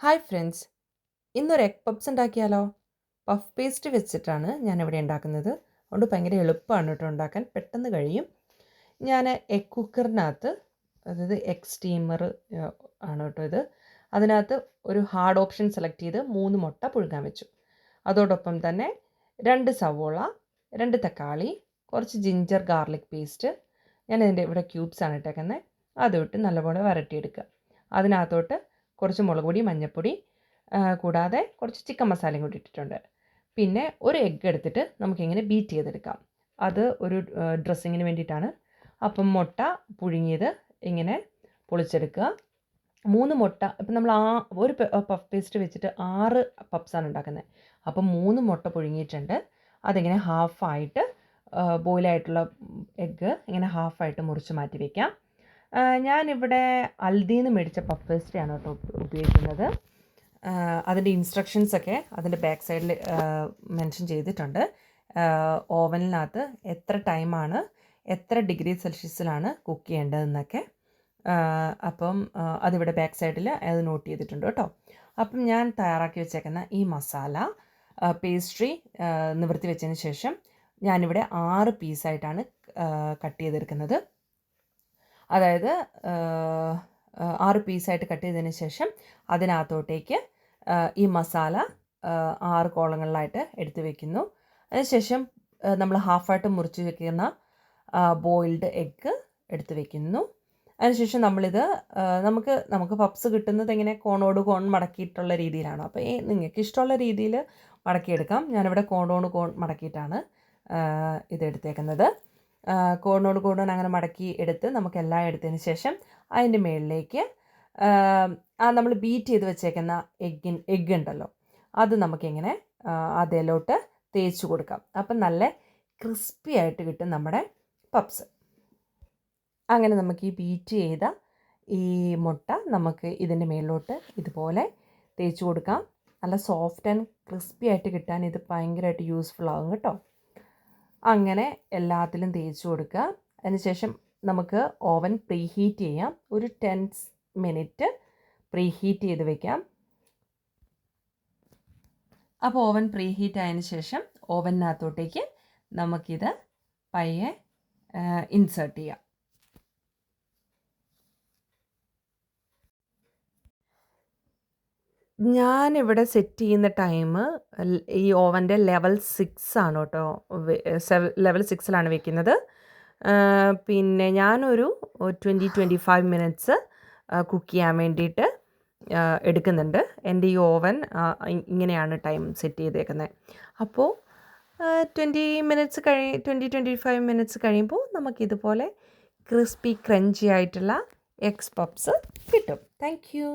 Hi friends, ഇന്നൊരു egg puffs ഉണ്ടാക്കിയാലോ? Puff paste വെച്ചിട്ടാണ് ഞാനിവിടെ ഉണ്ടാക്കുന്നത്. അതുകൊണ്ട് ഭയങ്കര എളുപ്പമാണ് കേട്ടോ ഉണ്ടാക്കാൻ, പെട്ടെന്ന് കഴിയും. ഞാൻ എഗ് കുക്കറിനകത്ത്, അതായത് എഗ് സ്റ്റീമർ ആണ് കേട്ടോ ഇത്, അതിനകത്ത് ഒരു ഹാർഡ് ഓപ്ഷൻ സെലക്ട് ചെയ്ത് 3 മുട്ട പുഴുങ്ങാൻ വെച്ചു. അതോടൊപ്പം തന്നെ 2 സവോള, 2 തക്കാളി, കുറച്ച് ജിഞ്ചർ ഗാർലിക് പേസ്റ്റ്, ഞാൻ ഇതിൻ്റെ ഇവിടെ ക്യൂബ്സാണ് ഇട്ടേക്കുന്നത്, അതിട്ട് നല്ലപോലെ വരട്ടിയെടുക്കുക. അതിനകത്തോട്ട് കുറച്ച് മുളക് പൊടി, മഞ്ഞൾപ്പൊടി, കൂടാതെ കുറച്ച് ചിക്കൻ മസാലയും കൂടി ഇട്ടിട്ടുണ്ട്. പിന്നെ ഒരു എഗ്ഗ് എടുത്തിട്ട് നമുക്കിങ്ങനെ ബീറ്റ് ചെയ്തെടുക്കാം. അത് ഒരു ഡ്രസ്സിങ്ങിന് വേണ്ടിയിട്ടാണ്. അപ്പം മുട്ട പുഴുങ്ങിയത് ഇങ്ങനെ പൊളിച്ചെടുക്കുക. 3 മുട്ട, ഇപ്പം നമ്മൾ ഒരു പഫ് പേസ്റ്റ് വെച്ചിട്ട് 6 പപ്സാണ് ഉണ്ടാക്കുന്നത്. അപ്പം 3 മുട്ട പുഴുങ്ങിയിട്ടുണ്ട്. അതിങ്ങനെ ഹാഫായിട്ട്, ബോയിലായിട്ടുള്ള എഗ്ഗ് ഇങ്ങനെ ഹാഫായിട്ട് മുറിച്ച് മാറ്റി വയ്ക്കാം. ഞാനിവിടെ അൽദീന്ന് മേടിച്ച പഫ് പേസ്ട്രിയാണ് കേട്ടോ ഉപയോഗിക്കുന്നത്. അതിൻ്റെ ഇൻസ്ട്രക്ഷൻസൊക്കെ അതിൻ്റെ ബാക്ക് സൈഡിൽ മെൻഷൻ ചെയ്തിട്ടുണ്ട്. ഓവനിനകത്ത് എത്ര ടൈമാണ്, എത്ര ഡിഗ്രി സെൽഷ്യസിലാണ് കുക്ക് ചെയ്യേണ്ടതെന്നൊക്കെ. അപ്പം അതിവിടെ ബാക്ക് സൈഡിൽ അത് നോട്ട് ചെയ്തിട്ടുണ്ട് കേട്ടോ. അപ്പം ഞാൻ തയ്യാറാക്കി വെച്ചേക്കുന്ന ഈ മസാല പേസ്ട്രി നിവർത്തി വെച്ചതിന് ശേഷം ഞാനിവിടെ 6 പീസായിട്ടാണ് കട്ട് ചെയ്തെടുക്കുന്നത്. അതായത് 6 പീസായിട്ട് കട്ട് ചെയ്തതിന് ശേഷം അതിനകത്തോട്ടേക്ക് ഈ മസാല 6 കോളങ്ങളിലായിട്ട് എടുത്ത് വയ്ക്കുന്നു. അതിനുശേഷം നമ്മൾ ഹാഫായിട്ട് മുറിച്ച് വയ്ക്കുന്ന ബോയിൽഡ് എഗ്ഗ് എടുത്ത് വയ്ക്കുന്നു. അതിനുശേഷം നമ്മളിത് നമുക്ക് പപ്സ് കിട്ടുന്നത് എങ്ങനെ, കോണോട് കോൺ മടക്കിയിട്ടുള്ള രീതിയിലാണ്. അപ്പോൾ നിങ്ങൾക്ക് ഇഷ്ടമുള്ള രീതിയിൽ മടക്കിയെടുക്കാം. ഞാനിവിടെ കോണോട് കോൺ മടക്കിയിട്ടാണ് ഇതെടുത്തേക്കുന്നത്. കോണോട് കോണോട് അങ്ങനെ മടക്കി എടുത്ത് നമുക്കെല്ലാം എടുത്തതിന് ശേഷം അതിൻ്റെ മുകളിലേക്ക് നമ്മൾ ബീറ്റ് ചെയ്ത് വെച്ചേക്കുന്ന എഗ്ഗ് ഉണ്ടല്ലോ, അത് നമുക്കിങ്ങനെ അതിലോട്ട് തേച്ച് കൊടുക്കാം. അപ്പം നല്ല ക്രിസ്പി ആയിട്ട് കിട്ടും നമ്മുടെ പപ്സ്. അങ്ങനെ നമുക്ക് ഈ ബീറ്റ് ചെയ്ത ഈ മുട്ട നമുക്ക് ഇതിൻ്റെ മുകളിലോട്ട് ഇതുപോലെ തേച്ച് കൊടുക്കാം. നല്ല സോഫ്റ്റ് ആൻഡ് ക്രിസ്പി ആയിട്ട് കിട്ടാൻ ഇത് ഭയങ്കരമായിട്ട് യൂസ്ഫുൾ ആകും കേട്ടോ. അങ്ങനെ എല്ലാത്തിലും തേച്ച് കൊടുക്കുക. അതിനുശേഷം നമുക്ക് ഓവൻ പ്രീ ഹീറ്റ് ചെയ്യാം. ഒരു 10 മിനിറ്റ് പ്രീ ഹീറ്റ് ചെയ്ത് വെക്കാം. അപ്പോൾ ഓവൻ പ്രീ ഹീറ്റ് ആയതിനു ശേഷം ഓവനകത്തോട്ടേക്ക് നമുക്കിത് പയ്യെ ഇൻസേർട്ട് ചെയ്യാം. ഞാനിവിടെ സെറ്റ് ചെയ്യുന്ന ടൈം ഈ ഓവൻ്റെ ലെവൽ 6 ആണ് കേട്ടോ. ലെവൽ 6ലാണ് വെക്കുന്നത്. പിന്നെ ഞാനൊരു 20-25 മിനിറ്റ്സ് കുക്ക് ചെയ്യാൻ വേണ്ടിയിട്ട് എടുക്കുന്നുണ്ട്. എൻ്റെ ഈ ഓവൻ ഇങ്ങനെയാണ് ടൈം സെറ്റ് ചെയ്തേക്കുന്നത്. അപ്പോൾ 20-25 മിനിറ്റ്സ് കഴിയുമ്പോൾ നമുക്കിതുപോലെ ക്രിസ്പി ക്രഞ്ചി ആയിട്ടുള്ള എഗ്സ് പപ്സ് കിട്ടും. Thank you.